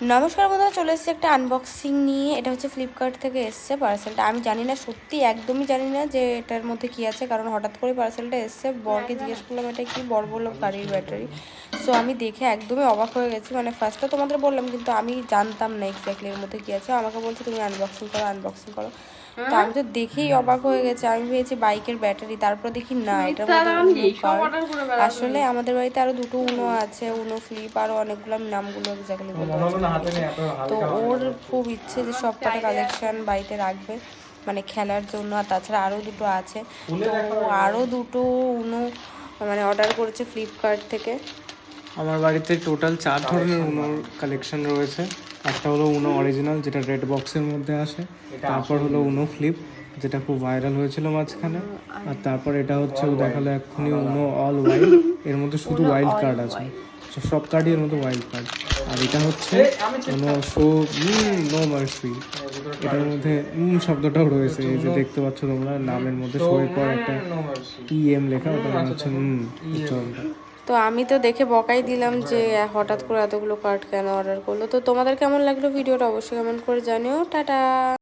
নমস্কার বন্ধুরা, চলে এসেছে একটা আনবক্সিং নিয়ে। এটা হচ্ছে ফ্লিপকার্ট থেকে এসছে পার্সেলটা। আমি জানি না, সত্যি একদমই জানি না যে এটার মধ্যে কী আছে, কারণ হঠাৎ করে পার্সেলটা এসছে। বরকে জিজ্ঞেস করলাম এটা কি, বর বললো গাড়ির ব্যাটারি। সো আমি দেখে একদমই অবাক হয়ে গেছি। মানে ফার্স্টটা তোমাদের বললাম, কিন্তু আমি জানতাম না এক্স্যাক্টলি এর মধ্যে কী আছে। আমাকে বলছে তুমি আনবক্সিং করো, আনবক্সিং করো। তো আমি তো দেখেই অবাক হয়ে গেছি। আমি ভেবেছি বাইকের ব্যাটারি, তারপর দেখি না, এটার মধ্যে উনো কার্ড। আসলে আমাদের বাড়িতে আরো দুটো উনো আছে, উনো ফ্লিপ, আরো অনেকগুলো, আমি নামগুলো এক্স্যাক্টলি বলতে পারছি না। তো ওর খুব ইচ্ছে যে সবকটা কালেকশন বাড়িতে রাখবে, মানে খেলার জন্য। আর তাছাড়া আরও দুটো আছে, তো আরও দুটো উনো মানে অর্ডার করেছে ফ্লিপকার্ট থেকে। আমার বাড়িতে টোটাল 4 ধরনের উনোর কালেকশন রয়েছে। একটা হলো উনো অরিজিনাল, যেটা রেড বক্সের মধ্যে আসে। তারপর হলো উনো ফ্লিপ, যেটা খুব ভাইরাল হয়েছিল মাঝখানে। আর তারপর এটা হচ্ছে দেখালো এক্ষুনি উনো অল ওয়াইল্ড, এর মধ্যে শুধু ওয়াইল্ড কার্ড আছে, সব কার্ডই এর মধ্যে ওয়াইল্ড কার্ড। আর এটা হচ্ছে উনো শো নো মার্সি, এটার মধ্যে শব্দটাও রয়েছে, এই যে দেখতে পাচ্ছ তোমরা, নামের মধ্যে শো এর পর একটা লেখা, ওটা মনে হচ্ছে উচ্চারণটা। তো আমি তো দেখে বকাই দিলাম যে হঠাৎ করে এতগুলো কার্ড কেন অর্ডার করলো। তো তোমাদের কেমন লাগলো ভিডিওটা অবশ্যই কমেন্ট করে জানিও। টাটা।